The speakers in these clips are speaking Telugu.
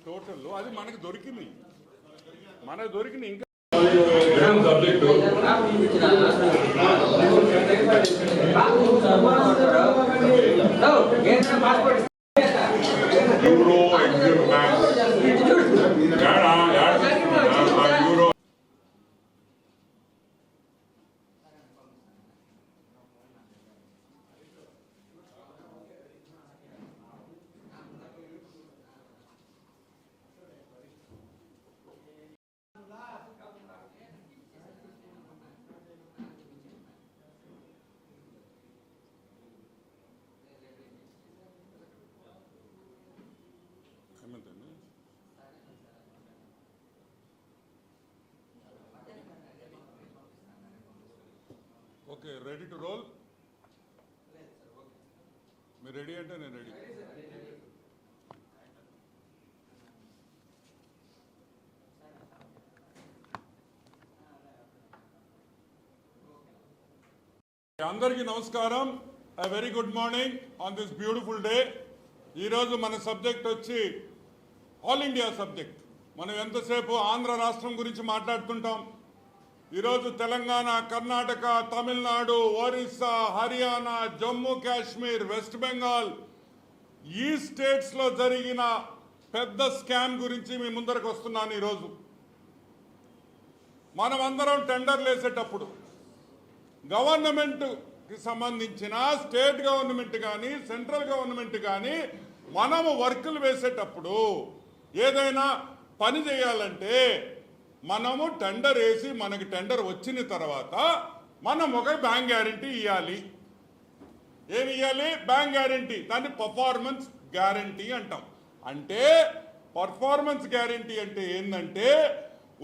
టోటల్ అది మనకు దొరికింది ఇంకా Euro EXIM Bank Euro okay ready to roll. మీరు రెడీ అంటే నేను రెడీ. అందరికీ నమస్కారం. Very good morning on this beautiful day. ఈరోజు మన సబ్జెక్ట్ వచ్చి ఆల్ ఇండియా సబ్జెక్ట్. మనం ఎంతసేపు ఆంధ్ర రాష్ట్రం గురించి మాట్లాడుతుంటాం. ఈరోజు తెలంగాణ, కర్ణాటక, తమిళనాడు, ఒరిస్సా, హర్యానా, జమ్మూ కాశ్మీర్, వెస్ట్ బెంగాల్ ఈ స్టేట్స్లో జరిగిన పెద్ద స్కామ్ గురించి మీ ముందరకు వస్తున్నాను. ఈరోజు మనమందరం టెండర్లు వేసేటప్పుడు గవర్నమెంట్కి సంబంధించిన స్టేట్ గవర్నమెంట్ కానీ సెంట్రల్ గవర్నమెంట్ కానీ మనము వర్కులు వేసేటప్పుడు ఏదైనా పని చేయాలంటే మనము టెండర్ వేసి మనకి టెండర్ వచ్చిన తర్వాత మనం ఒక బ్యాంక్ గ్యారంటీ ఇవ్వాలి. ఏమి ఇవ్వాలి? Bank guarantee. దాన్ని పర్ఫార్మెన్స్ గ్యారంటీ అంటాం. అంటే పర్ఫార్మెన్స్ గ్యారంటీ అంటే ఏంటంటే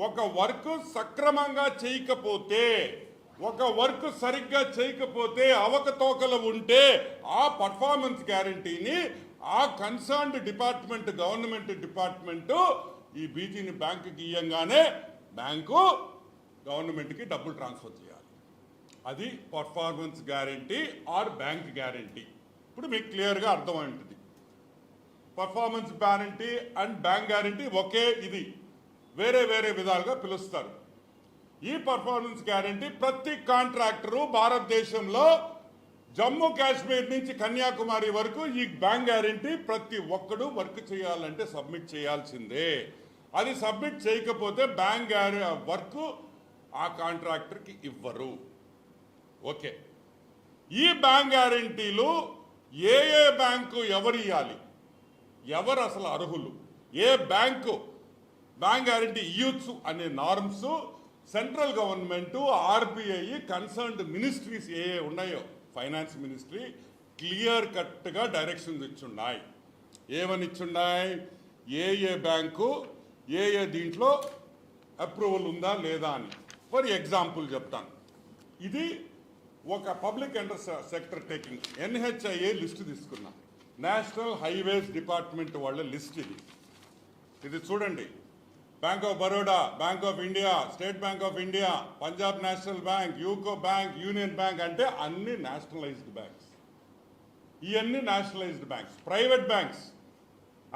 ఒక వర్క్ సక్రమంగా చేయకపోతే, ఒక వర్క్ సరిగ్గా చేయకపోతే, అవకతవకలు ఉంటే ఆ పర్ఫార్మెన్స్ గ్యారంటీని ఆ కన్సర్న్డ్ డిపార్ట్మెంట్, గవర్నమెంట్ డిపార్ట్మెంట్ ఈ బీజీని బ్యాంకుకి ఇయ్యంగానే బ్యాంకు గవర్నమెంట్కి డబ్బులు ట్రాన్స్ఫర్ చేయాలి. అది performance guarantee or bank guarantee. ఇప్పుడు మీకు క్లియర్గా అర్థమై ఉంటుంది. Performance guarantee and bank guarantee okay, ఇది వేరే వేరే విధాలుగా పిలుస్తారు. ఈ పర్ఫార్మెన్స్ గ్యారంటీ ప్రతి కాంట్రాక్టరు భారతదేశంలో జమ్మూ కాశ్మీర్ నుంచి కన్యాకుమారి వరకు ఈ బ్యాంక్ గ్యారంటీ ప్రతి ఒక్కడు వర్క్ చేయాలంటే సబ్మిట్ చేయాల్సిందే. అది సబ్మిట్ చేయకపోతే బ్యాంక్ వర్క్ ఆ కాంట్రాక్టర్కి ఇవ్వరు. ఓకే, ఈ బ్యాంక్ గ్యారంటీలు ఏ బ్యాంకు ఎవరు ఇవ్వాలి, ఎవరు అసలు అర్హులు, ఏ బ్యాంకు బ్యాంక్ గ్యారంటీ ఇవ్వచ్చు అనే norms central government, RBI, concerned ministries ఏ ఉన్నాయో, ఫైనాన్స్ మినిస్ట్రీ క్లియర్ కట్గా డైరెక్షన్స్ ఇచ్చున్నాయి. ఏమని ఇచ్చున్నాయి? ఏ బ్యాంకు ఏ దీంట్లో అప్రూవల్ ఉందా లేదా అని. ఫర్ ఎగ్జాంపుల్ చెప్తాను. ఇది ఒక public under sector taking NHIA list తీసుకున్నా. నేషనల్ హైవేస్ డిపార్ట్మెంట్ వాళ్ళ లిస్ట్ ఇది చూడండి. Bank of Baroda, Bank of India, State Bank of India, Punjab National Bank, UCO Bank, Union Bank అంటే అన్ని నేషనలైజ్డ్ బ్యాంక్స్. ఇవన్నీ nationalized banks. Private banks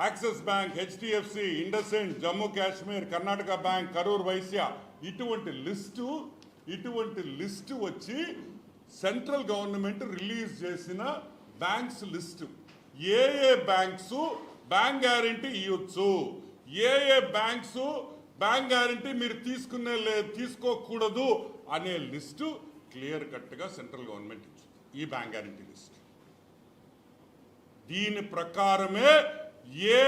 Axis Bank, HDFC, IndusInd, Jammu Kashmir, Karnataka Bank, Karur Vysya, ఇటువంటి లిస్టు వచ్చి సెంట్రల్ గవర్నమెంట్ రిలీజ్ చేసిన బ్యాంక్స్ లిస్టు. ఏ బ్యాంక్స్ బ్యాంక్ గ్యారంటీ ఇవ్వచ్చు, ఏ బ్యాంక్స్ బ్యాంక్ గ్యారంటీ మీరు తీసుకోకూడదు అనే లిస్టు క్లియర్ కట్గా సెంట్రల్ గవర్నమెంట్ ఇచ్చింది. ఈ బ్యాంక్ గ్యారంటీ లిస్ట్. దీని ప్రకారమే ఏ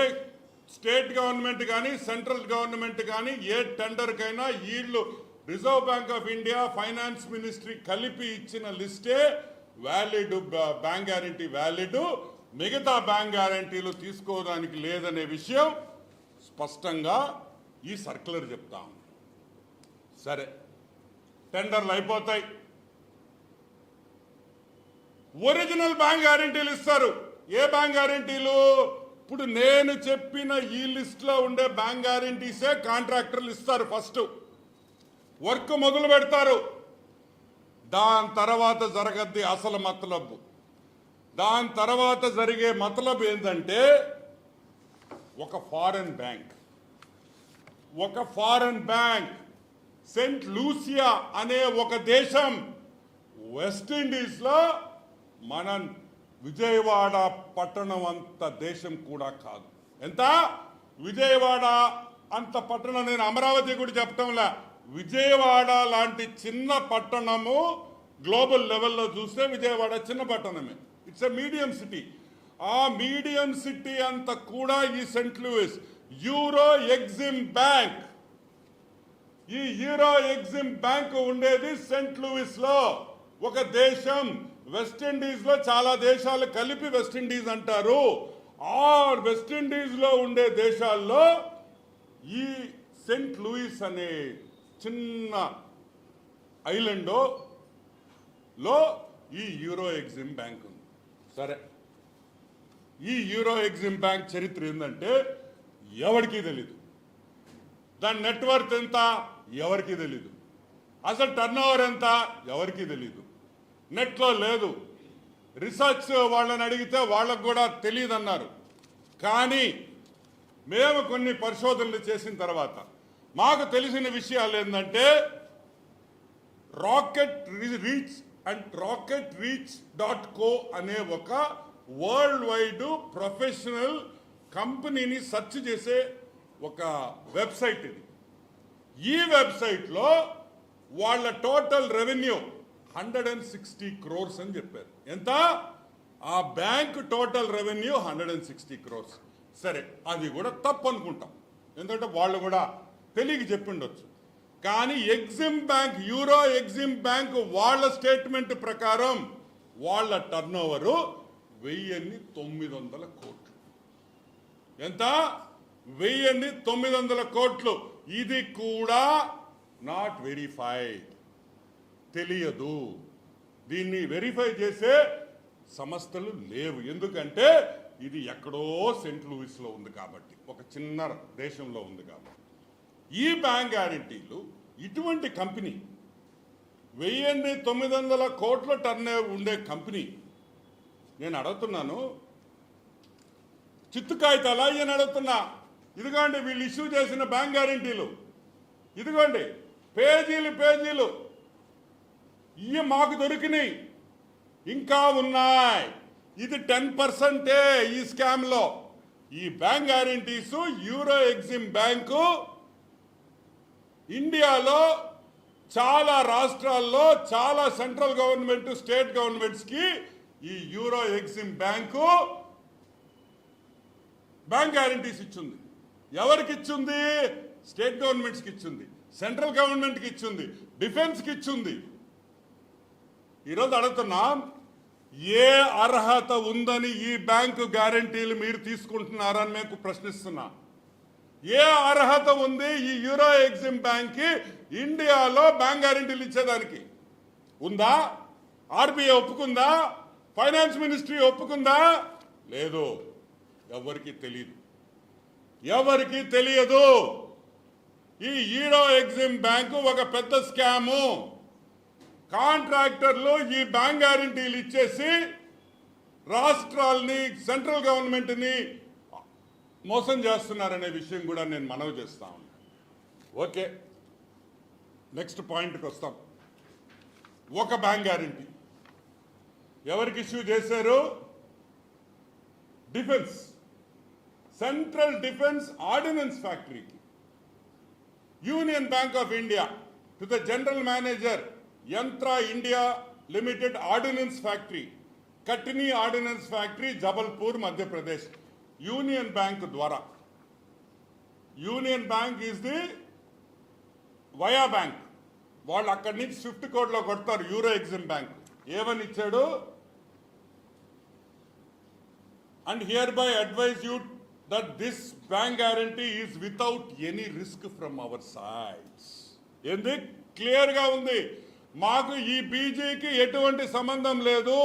స్టేట్ గవర్నమెంట్ కానీ సెంట్రల్ గవర్నమెంట్ కానీ ఏ టెండర్కైనా వీళ్ళు reserve bank of India, finance ministry కలిపి ఇచ్చిన లిస్టే వ్యాలిడ్, బ్యాంక్ గ్యారంటీ వ్యాలిడ్. మిగతా బ్యాంక్ గ్యారంటీలు తీసుకోవడానికి లేదనే విషయం స్పష్టంగా ఈ సర్క్యులర్ చెప్తాం. సరే, టెండర్లు అయిపోతాయి. ఒరిజినల్ బ్యాంక్ గ్యారంటీలు ఇస్తారు. ఏ బ్యాంక్ గ్యారంటీలు? ఇప్పుడు నేను చెప్పిన ఈ లిస్ట్లో ఉండే బ్యాంక్ గ్యారంటీసే కాంట్రాక్టర్లు ఇస్తారు. ఫస్ట్ వర్క్ మొదలు పెడతారు. దాని తర్వాత జరగద్ది అసలు మతలబు. దాని తర్వాత జరిగే మతలబు ఏంటంటే ఒక ఫారెన్ బ్యాంక్ సెంట్ లూసియా అనే ఒక దేశం వెస్టిండీస్లో మన విజయవాడ పట్టణం అంత దేశం కూడా కాదు. ఎంత విజయవాడ అంత పట్టణం, నేను అమరావతి కూడా చెప్పటంలా, విజయవాడ లాంటి చిన్న పట్టణము గ్లోబల్ లెవెల్లో చూస్తే విజయవాడ చిన్న పట్టణమే. It's a medium city. ఆ మీడియం సిటీ అంత కూడా ఈ Saint Louis Euro EXIM Bank, ఈ యూరో ఎగ్జిమ్ బ్యాంక్ ఉండేది సెంట్ లూయిస్ లో. ఒక దేశం, వెస్టిండీస్ లో చాలా దేశాలు కలిపి వెస్టిండీస్ అంటారు. ఆ వెస్టిండీస్ లో ఉండే దేశాల్లో ఈ సెంట్ లూయిస్ అనే చిన్న ఐలాండ్ లో ఈ యూరో ఎగ్జిమ్ బ్యాంక్ ఉంది. సరే, ఈ యూరో ఎగ్జిమ్ బ్యాంక్ చరిత్ర ఏంటంటే ఎవరికీ తెలీదు. దాని నెట్వర్త్ ఎంత ఎవరికీ తెలీదు. అసలు టర్న్ ఓవర్ ఎంత ఎవరికీ తెలీదు. నెట్లో లేదు. రీసెర్చ్ వాళ్ళని అడిగితే వాళ్ళకు కూడా తెలియదు అన్నారు. కానీ మేము కొన్ని పరిశోధనలు చేసిన తర్వాత మాకు తెలిసిన విషయాలు ఏంటంటే rocketreach.co అనే ఒక వరల్డ్ వైడ్ ప్రొఫెషనల్ కంపెనీని సెర్చ్ చేసే ఒక వెబ్సైట్ ఇది. ఈ వెబ్సైట్లో వాళ్ళ టోటల్ రెవెన్యూ 160 crores అని చెప్పారు. ఎంత? ఆ బ్యాంక్ టోటల్ రెవెన్యూ 160 crores. సరే, అది కూడా తప్పు అనుకుంటాం, ఎందుకంటే వాళ్ళు కూడా తెలియక చెప్పిండొచ్చు. కానీ Exim Bank, Euro EXIM Bank వాళ్ళ స్టేట్మెంట్ ప్రకారం వాళ్ళ టర్న్ ఓవరు 1900 కోట్లు. ఎంత? 1900 కోట్లు. ఇది కూడా నాట్ వెరిఫైడ్, తెలియదు. దీన్ని వెరిఫై చేసే సంస్థలు లేవు. ఎందుకంటే ఇది ఎక్కడో సెంట్ లూయిస్లో ఉంది కాబట్టి, ఒక చిన్న దేశంలో ఉంది కాబట్టి. ఈ బ్యాంక్ గ్యారంటీలు ఇటువంటి కంపెనీ 1900 కోట్ల టర్న్ ఉండే కంపెనీ, నేను అడుగుతున్నాను, చిత్తు కాగితాలా అని అడుగుతున్నా. ఇదిగోండి వీళ్ళు ఇష్యూ చేసిన బ్యాంక్ గ్యారంటీలు, ఇదిగోండి పేజీలు ఇవి మాకు దొరికినాయి, ఇంకా ఉన్నాయి. ఇది 10% ఈ స్కామ్ లో. ఈ bank guarantees Euro Exim Bank ఇండియాలో చాలా రాష్ట్రాల్లో, చాలా సెంట్రల్ గవర్నమెంట్, స్టేట్ గవర్నమెంట్స్ కి ఈ Euro Exim Bank bank guarantees ఇచ్చింది. ఎవరికి ఇచ్చింది? స్టేట్ గవర్నమెంట్స్కి ఇచ్చింది, సెంట్రల్ గవర్నమెంట్కి ఇచ్చింది, డిఫెన్స్కి ఇచ్చింది. ఈరోజు అడుగుతున్నాం, ఏ అర్హత ఉందని ఈ బ్యాంకు గ్యారంటీలు మీరు తీసుకుంటున్నారని మేము ప్రశ్నిస్తున్నాం. ఏ అర్హత ఉంది ఈ యూరో ఎగ్జిమ్ బ్యాంక్ కి ఇండియాలో బ్యాంక్ గ్యారంటీలు ఇచ్చేదానికి? ఉందా? ఆర్బీఐ ఒప్పుకుందా? ఫైనాన్స్ మినిస్ట్రీ ఒప్పుకుందా? లేదు. ఎవరికి తెలియదు. ఈ యూరో ఎగ్జిమ్ బ్యాంకు ఒక పెద్ద స్కాము. కాంట్రాక్టర్లు ఈ బ్యాంక్ గ్యారంటీలు ఇచ్చేసి రాష్ట్రాలని, సెంట్రల్ గవర్నమెంట్ని మోసం చేస్తున్నారనే విషయం కూడా నేను మనవి చేస్తా ఉన్నాను. ఓకే, నెక్స్ట్ పాయింట్కి వస్తాం. ఒక బ్యాంక్ గ్యారంటీ ఎవరికి ఇష్యూ చేశారు? డిఫెన్స్, సెంట్రల్ డిఫెన్స్ ఆర్డినెన్స్ ఫ్యాక్టరీకి, union bank of India to the general manager Yantra India limited ordnance factory, Katni ordnance factory, Jabalpur, Madhya Pradesh. Union bank ద్వారా, union bank is the via bank. వాళ్ళు అక్కడి నుంచి స్విఫ్ట్ కోడ్లో కొడతారు యూరో ఎగ్జిమ్ బ్యాంక్. ఏమని ఇచ్చాడు? And hereby advise you that this bank guarantee is without any risk from our sides. ఏంది? క్లియర్గా ఉంది. మాకు ఈ బీజీకి ఎటువంటి సంబంధం లేదు.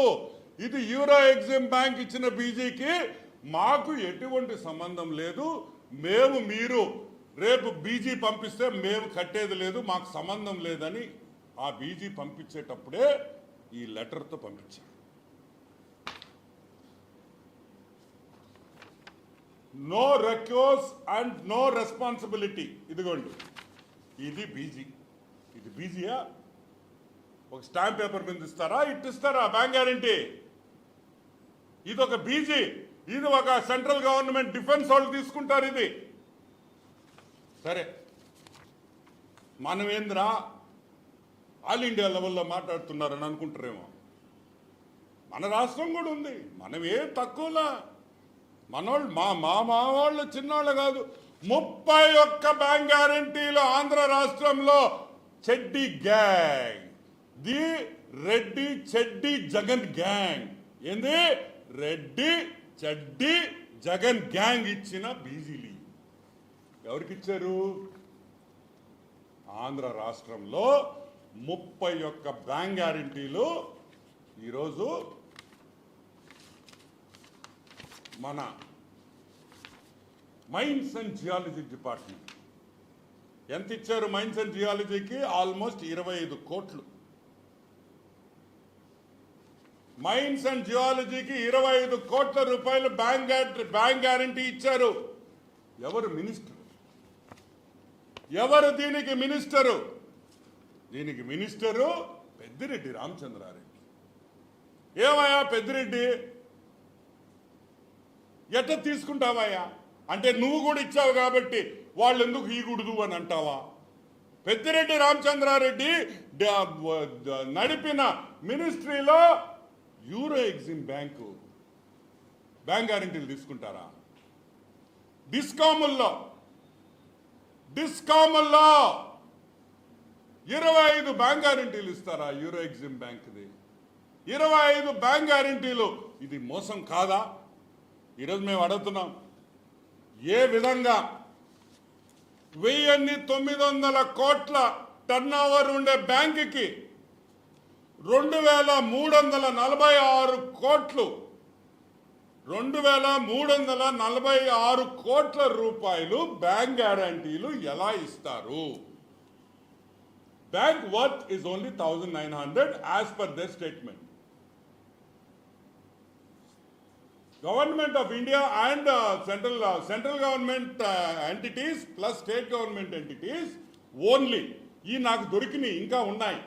ఇది యూరో ఎగ్జిమ్ బ్యాంక్ ఇచ్చిన బీజీకి మాకు ఎటువంటి సంబంధం లేదు. మీరు రేపు బీజీ పంపిస్తే మేము కట్టేది లేదు, మాకు సంబంధం లేదని ఆ బీజీ పంపించేటప్పుడే ఈ లెటర్తో పంపించారు. No recourse and no responsibility. ఇదిగోండి, ఇది బీజీ. ఇది బీజీయా? ఒక స్టాంప్ పేపర్ మీద ఇస్తారా? ఇస్తారా బ్యాంక్ గ్యారంటీ? ఇది ఒక బీజీ. ఇది ఒక సెంట్రల్ గవర్నమెంట్ డిఫెన్స్ వాళ్ళు తీసుకుంటారు. ఇది సరే, మనమేంద్రా ఆల్ ఇండియా లెవెల్లో మాట్లాడుతున్నారని అనుకుంటారేమో. మన రాష్ట్రం కూడా ఉంది, మనమే తక్కువలా. మనోళ్ళు మా వాళ్ళు చిన్నోళ్ళు కాదు. 31 బ్యాంక్ గ్యారంటీలు ఆంధ్ర రాష్ట్రంలో. చెడ్డి గ్యాంగ్, ది రెడ్డి చెడ్డి జగన్ గ్యాంగ్. ఏంది? రెడ్డి చెడ్డి జగన్ గ్యాంగ్ ఇచ్చిన బీజీలు ఎవరికి ఇచ్చారు? ఆంధ్ర రాష్ట్రంలో 31 బ్యాంక్ గ్యారంటీలు ఈరోజు మన మైన్స్ అండ్ జియాలజీ డిపార్ట్మెంట్ ఎంత ఇచ్చారు? మైన్స్ అండ్ జియాలజీకి ఆల్మోస్ట్ 25 కోట్లు. మైన్స్ అండ్ జియాలజీకి 25 కోట్ల రూపాయలు బ్యాంక్ గ్యారంటీ ఇచ్చారు. ఎవరు మినిస్టర్? ఎవరు దీనికి మినిస్టరు? దీనికి మినిస్టరు పెద్దిరెడ్డి రామచంద్రారెడ్డి. ఏమయ్యా పెద్దిరెడ్డి, ఎట్ట తీసుకుంటావయ్యా? అంటే నువ్వు కూడా ఇచ్చావు కాబట్టి వాళ్ళు ఎందుకు ఇవ్వకూడదు అని అంటావా? పెద్దిరెడ్డి రామచంద్రారెడ్డి నడిపిన మినిస్ట్రీలో యూరో ఎగ్జిమ్ బ్యాంక్ గ్యారంటీలు తీసుకుంటారా? డిస్కాముల్లో 25 బ్యాంక్ గ్యారంటీలు ఇస్తారా? యూరో ఎగ్జిమ్ బ్యాంక్ది 25 బ్యాంక్ గ్యారంటీలు. ఇది మోసం కాదా? ఈరోజు మేము అడుగుతున్నాం, ఏ విధంగా 1900 కోట్ల టర్న్ ఓవర్ ఉండే బ్యాంకుకి 2346 కోట్లు, 2346 కోట్ల రూపాయలు బ్యాంక్ గ్యారంటీలు ఎలా ఇస్తారు? Bank worth is only 1900 as per their statement. Government of India and central government entities plus state government entities only. ఈ నాకు దొరికినాయి, ఇంకా ఉన్నాయి.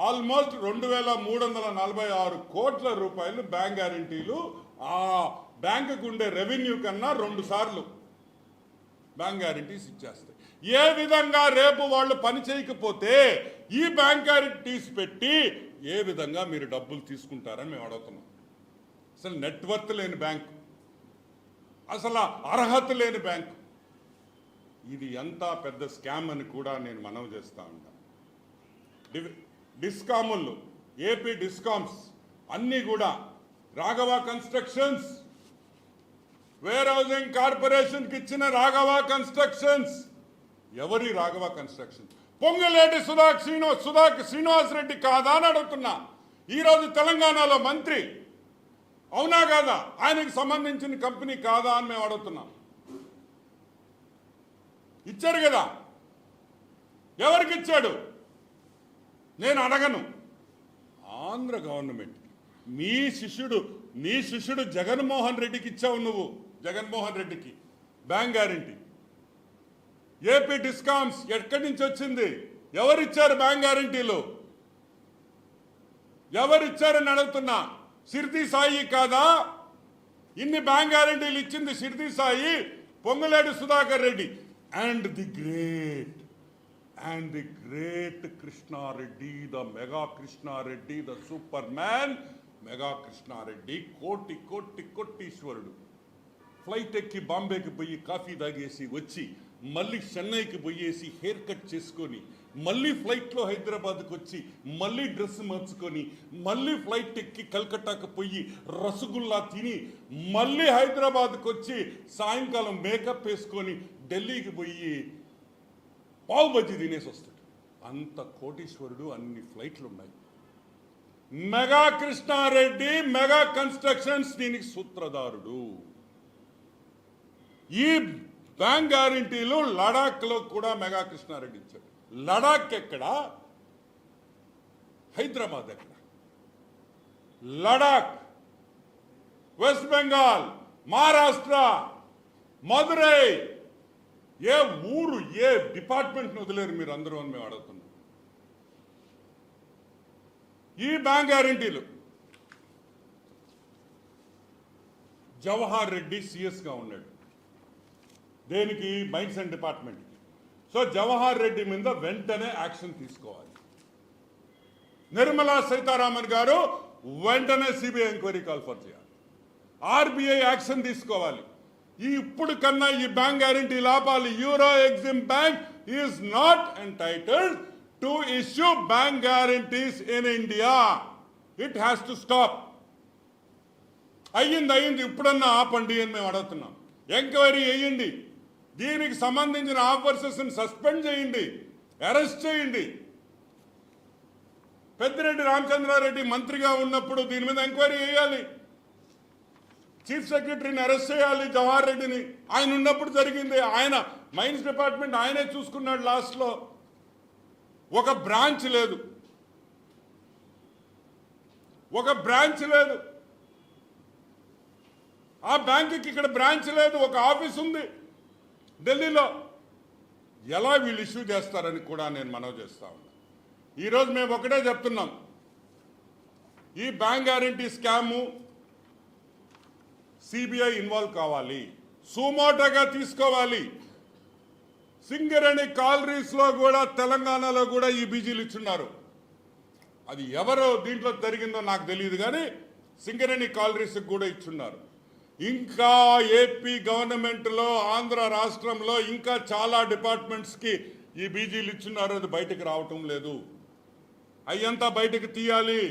ఆల్మోస్ట్ 2346 కోట్ల రూపాయలు బ్యాంక్ గ్యారంటీలు ఆ బ్యాంకుకు ఉండే రెవెన్యూ కన్నా 2 సార్లు బ్యాంక్ గ్యారంటీస్ ఇచ్చేస్తాయి. ఏ విధంగా రేపు వాళ్ళు పని చేయకపోతే ఈ బ్యాంక్ గ్యారంటీస్ పెట్టి ఏ విధంగా మీరు డబ్బులు తీసుకుంటారని మేము అడుగుతున్నాం. అసలు నెట్వర్త్ లేని బ్యాంకు, అసలు అర్హత లేని బ్యాంకు. ఇది ఎంత పెద్ద స్కామ్ అని కూడా నేను మనవి చేస్తా ఉంటాను. డిస్కాములు, ఏపీ డిస్కామ్స్ అన్నీ కూడా రాఘవ కన్స్ట్రక్షన్స్, వేర్ హౌసింగ్ కార్పొరేషన్కి ఇచ్చిన రాఘవ కన్స్ట్రక్షన్స్. ఎవరి రాఘవ కన్స్ట్రక్షన్? పొంగులేటి శ్రీనివాస్ రెడ్డి కాదా అని అడుగుతున్నా. ఈరోజు తెలంగాణలో మంత్రి, అవునా కాదా? ఆయనకి సంబంధించిన కంపెనీ కాదా అని మేము అడుగుతున్నాం. ఇచ్చారు కదా, ఎవరికి ఇచ్చాడు? నేను అడగను. ఆంధ్ర గవర్నమెంట్, నీ శిష్యుడు జగన్మోహన్ రెడ్డికి ఇచ్చావు నువ్వు. జగన్మోహన్ రెడ్డికి బ్యాంక్ గ్యారంటీ. ఏపీ డిస్కామ్స్ ఎక్కడి నుంచి వచ్చింది? ఎవరిచ్చారు బ్యాంక్ గ్యారంటీలు? ఎవరిచ్చారని అడుగుతున్నా. సిర్ది సాయి కాదా? ఇన్ని బ్యాంక్ గ్యారంటీలు ఇచ్చింది Shirdi Sai, Ponguleti Sudhakar Reddy and the great Krishna Reddy, the mega Krishna Reddy, the super man mega Krishna Reddy. కోటీశ్వరుడు. ఫ్లైట్ ఎక్కి బాంబేకి పోయి కాఫీ తాగేసి వచ్చి మళ్ళీ చెన్నైకి పోయేసి హెయిర్ కట్ చేసుకొని మళ్ళీ ఫ్లైట్లో హైదరాబాద్కి వచ్చి మళ్ళీ డ్రెస్ మార్చుకొని మళ్ళీ ఫ్లైట్ ఎక్కి కల్కట్టాకు పోయి రసగుల్లా తిని మళ్ళీ హైదరాబాద్కి వచ్చి సాయంకాలం మేకప్ వేసుకొని ఢిల్లీకి పోయి పావు బజ్జీ తినేసి వస్తాడు. అంత కోటీశ్వరుడు, అన్ని ఫ్లైట్లు ఉన్నాయి. మెగా కృష్ణారెడ్డి, మెగా కన్స్ట్రక్షన్స్ దీనికి సూత్రధారుడు. ఈ బ్యాంక్ గ్యారంటీలు లడాఖ్లో కూడా మెగా కృష్ణారెడ్డి ఇచ్చాడు. లడాక్ ఎక్కడ? హైదరాబాద్ ఎక్కడ? లడాక్, వెస్ట్ బెంగాల్, మహారాష్ట్ర, మదురై, ఏ ఊరు, ఏ డిపార్ట్మెంట్ని వదిలేరు మీరు అందరూ అని మేము అడుగుతున్నాం. ఈ బ్యాంక్ గ్యారంటీలు జవహర్ రెడ్డి సిఎస్గా ఉన్నాడు. దేనికి? మైన్స్ అండ్ డిపార్ట్మెంట్కి. సో జవహర్ రెడ్డి మీద వెంటనే యాక్షన్ తీసుకోవాలి. నిర్మలా సీతారామన్ గారు వెంటనే సిబిఐ ఎంక్వైరీ కాల్ఫర్ చేయాలి. ఆర్బీఐ యాక్షన్ తీసుకోవాలి. ఇప్పుడు కన్నా ఈ బ్యాంక్ గ్యారంటీ లాపాలి. Euro EXIM bank is not entitled to issue bank guarantees in India. It has to stop. అయ్యింది, ఇప్పుడన్నా ఆపండి అని మేము అడుగుతున్నాం. ఎంక్వైరీ చేయండి, దీనికి సంబంధించిన ఆఫీసర్స్ని సస్పెండ్ చేయండి, అరెస్ట్ చేయండి. పెద్దిరెడ్డి రామచంద్రారెడ్డి మంత్రిగా ఉన్నప్పుడు దీని మీద ఎంక్వైరీ చేయాలి. చీఫ్ సెక్రటరీని అరెస్ట్ చేయాలి, జవహర్ రెడ్డిని. ఆయన ఉన్నప్పుడు జరిగింది. ఆయన మైన్స్ డిపార్ట్మెంట్ ఆయనే చూసుకున్నాడు. లాస్ట్లో ఒక బ్రాంచ్ లేదు, ఆ బ్యాంకుకి ఇక్కడ బ్రాంచ్ లేదు, ఒక ఆఫీస్ ఉంది ఢిల్లీలో. ఎలా వీళ్ళు ఇష్యూ చేస్తారని కూడా నేను మనవి చేస్తా ఉన్నా. ఈరోజు మేము ఒకటే చెప్తున్నాం, ఈ bank guarantee scam CBI involve కావాలి, సుమోటోగా తీసుకోవాలి. సింగరేణి కాలరీస్లో కూడా, తెలంగాణలో కూడా ఈ బీజీలు ఇచ్చున్నారు. అది ఎవరో దీంట్లో జరిగిందో నాకు తెలియదు, కానీ సింగరేణి కాలరీస్కి కూడా ఇచ్చున్నారు. ఇంకా ఏపీ గవర్నమెంట్లో, ఆంధ్ర రాష్ట్రంలో ఇంకా చాలా డిపార్ట్మెంట్స్కి ఈ బీజీలు ఇచ్చున్నారు. అది బయటకు రావటం లేదు. అయ్యంతా బయటకు తీయాలి.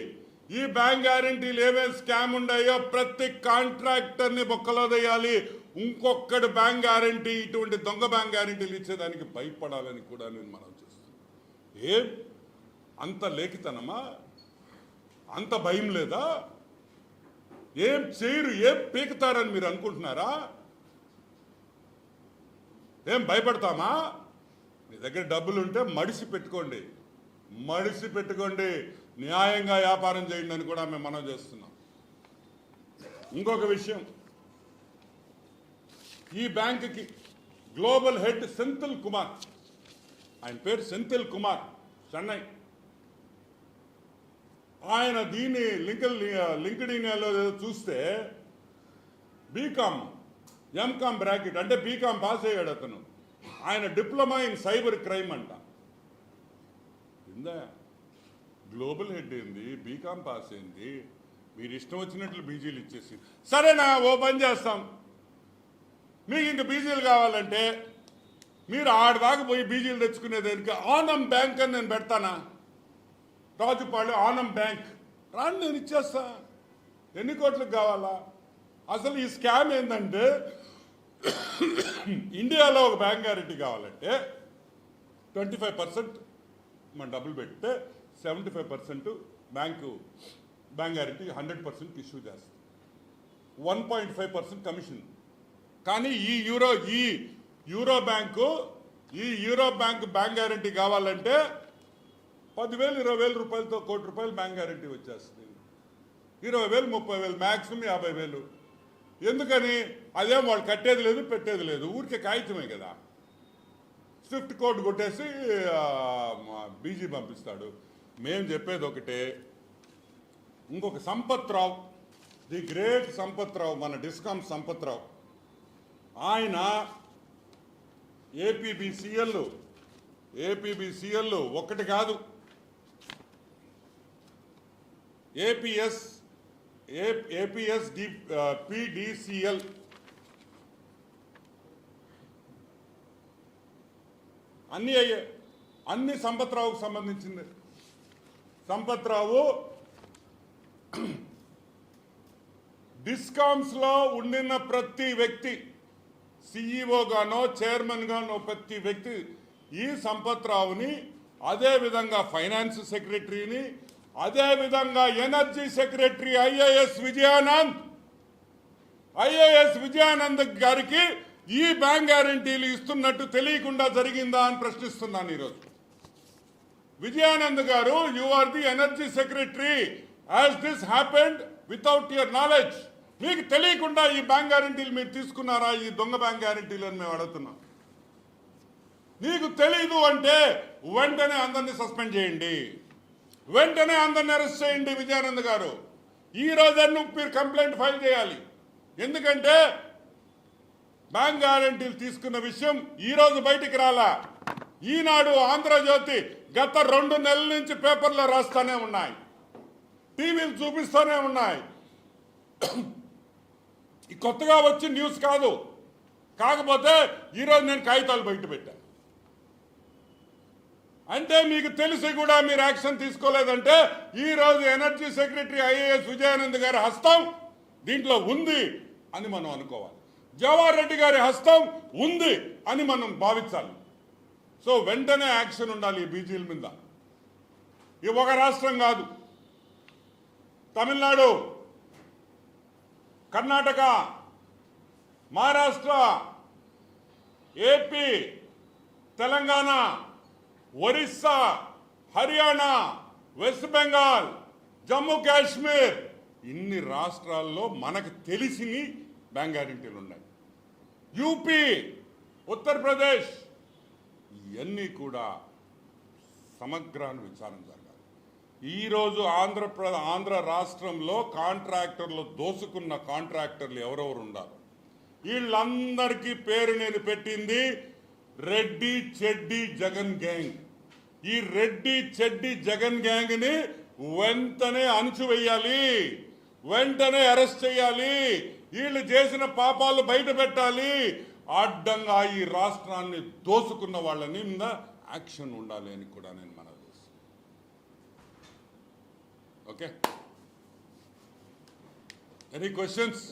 ఈ బ్యాంక్ గ్యారంటీలు ఏమేమి స్కామ్ ఉన్నాయో ప్రతి కాంట్రాక్టర్ని బొక్కలో వేయాలి. ఇంకొకటి బ్యాంక్ గ్యారంటీ, ఇటువంటి దొంగ బ్యాంక్ గ్యారంటీలు ఇచ్చేదానికి భయపడాలని కూడా నేను మనం చేస్తున్నాను. ఏం అంత లేఖితనమా? అంత భయం లేదా? ఏం చేయరు, ఏం పీకుతారని మీరు అనుకుంటున్నారా? ఏం భయపడతామా? మీ దగ్గర డబ్బులుంటే మడిసి పెట్టుకోండి, న్యాయంగా వ్యాపారం చేయండి అని కూడా మేము మనం చేస్తున్నాం. ఇంకొక విషయం, ఈ బ్యాంకుకి గ్లోబల్ హెడ్ సెంథిల్ కుమార్, ఆయన పేరు సెంథిల్ కుమార్, చెన్నై. ఆయన దీన్ని లింక్డ్ఇన్లో చూస్తే బీకామ్, ఎంకామ్ బ్రాకెట్ అంటే బీకామ్ పాస్ అయ్యాడు అతను. ఆయన డిప్లొమా ఇన్ సైబర్ క్రైమ్ అంట. ఇందా గ్లోబల్ హెడ్ ఏంది, బీకామ్ పాస్ అయింది, మీరు ఇష్టం వచ్చినట్లు బీజీలు ఇచ్చేసి. సరేనా, ఓ పని చేస్తాం, మీకు ఇంక బీజీలు కావాలంటే మీరు ఆడదాకా పోయి బీజీలు తెచ్చుకునేదానికి ఆనం బ్యాంక్ అని నేను పెడతానా? రాజుపాళెం ఆనం బ్యాంక్ రాండి, నేను ఇచ్చేస్తా. ఎన్ని కోట్లకు కావాలా? అసలు ఈ స్కామ్ ఏంటంటే, ఇండియాలో ఒక బ్యాంక్ గ్యారెంటీ కావాలంటే 25% మన డబ్బులు పెడితే 75% బ్యాంక్ గ్యారెంటీ 100% ఇష్యూ చేస్తుంది. 1.5% కమిషన్. కానీ ఈ యూరో బ్యాంక్ బ్యాంక్ గ్యారెంటీ కావాలంటే 10,000 20,000 రూపాయలతో ₹1 కోటి బ్యాంక్ గ్యారెంటీ వచ్చేస్తుంది. 20,000 30,000 మ్యాక్సిమం 50,000. ఎందుకని? అదేం వాళ్ళు కట్టేది లేదు, పెట్టేది లేదు, ఊరికే కాగితమే కదా. స్విఫ్ట్ కోడ్ కొట్టేసి బీజీ పంపిస్తాడు. మేము చెప్పేది ఒకటే, ఇంకొక సంపత్ రావు, ది గ్రేట్ సంపత్ రావు, మన డిస్కామ్ సంపత్ రావు, ఆయన ఏపీబీసీఎల్ ఒకటి కాదు, ఏపీఎస్పీడీసీఎల్ అన్నీ అయ్యాయి. అన్ని సంపత్ రావుకు సంబంధించింది. సంపత్ రావు డిస్కామ్స్లో ఉండిన ప్రతి వ్యక్తి, సిఈఓ గానో చైర్మన్ గానో ప్రతి వ్యక్తి ఈ సంపత్ రావుని, అదేవిధంగా ఫైనాన్స్ సెక్రటరీని, అదేవిధంగా ఎనర్జీ సెక్రటరీ ఐఏఎస్ విజయానంద్ గారికి ఈ బ్యాంక్ గ్యారంటీలు ఇస్తున్నట్టు తెలియకుండా జరిగిందా అని ప్రశ్నిస్తున్నాను ఈరోజు. Vijayanand garu, you are the energy secretary. Has this happened without your knowledge? మీకు తెలియకుండా ఈ బ్యాంక్ గ్యారెంటీలు మీరు తీసుకున్నారా? ఈ దొంగ బ్యాంక్ గ్యారెంటీలు అని మేము అడుగుతున్నాం. నీకు తెలీదు అంటే వెంటనే అందరినీ సస్పెండ్ చేయండి, వెంటనే అందరిని అరెస్ట్ చేయండి. విజయానంద్ గారు ఈ రోజు మీరు కంప్లైంట్ ఫైల్ చేయాలి. ఎందుకంటే బ్యాంక్ గ్యారెంటీలు తీసుకున్న విషయం ఈ రోజు బయటికి రాలా. ఈనాడు, ఆంధ్రజ్యోతి గత 2 నెలల నుంచి పేపర్లో రాస్తానే ఉన్నాయి, టీవీలు చూపిస్తూనే ఉన్నాయి. ఈ కొత్తగా వచ్చి న్యూస్ కాదు. కాకపోతే ఈరోజు నేను కాగితాలు బయట పెట్టాను. అంటే మీకు తెలిసి కూడా మీరు యాక్షన్ తీసుకోలేదంటే ఈరోజు ఎనర్జీ సెక్రటరీ ఐఏఎస్ విజయానంద్ గారి హస్తం దీంట్లో ఉంది అని మనం అనుకోవాలి. జవహర్ రెడ్డి గారి హస్తం ఉంది అని మనం భావించాలి. సో వెంటనే యాక్షన్ ఉండాలి ఈ బీజీల మీద. ఇది ఒక రాష్ట్రం కాదు, తమిళనాడు, కర్ణాటక, మహారాష్ట్ర, ఏపీ, తెలంగాణ, ఒరిస్సా, హర్యానా, వెస్ట్ బెంగాల్, జమ్మూ కాశ్మీర్, ఇన్ని రాష్ట్రాల్లో మనకు తెలిసి బ్యాంక్ గ్యారెంటీలు ఉన్నాయి. యూపీ, ఉత్తరప్రదేశ్, ఇవన్నీ కూడా సమగ్రాన్ని విచారణ జరగాలి. ఈరోజు ఆంధ్ర రాష్ట్రంలో కాంట్రాక్టర్లు దోసుకున్న కాంట్రాక్టర్లు ఎవరెవరు ఉన్నారు వీళ్ళందరికీ పేరు నేను పెట్టింది రెడ్డి చెడ్డి జగన్ గ్యాంగ్. ఈ రెడ్డి చెడ్డి జగన్ గ్యాంగ్ ని వెంటనే అణచివేయాలి, వెంటనే అరెస్ట్ చేయాలి. వీళ్ళు చేసిన పాపాలు బయట పెట్టాలి. అడ్డంగా ఈ రాష్ట్రాన్ని దోసుకున్న వాళ్ళని మీద యాక్షన్ ఉండాలి అని కూడా నేను మనవి చేస్తాను. Okay, any questions?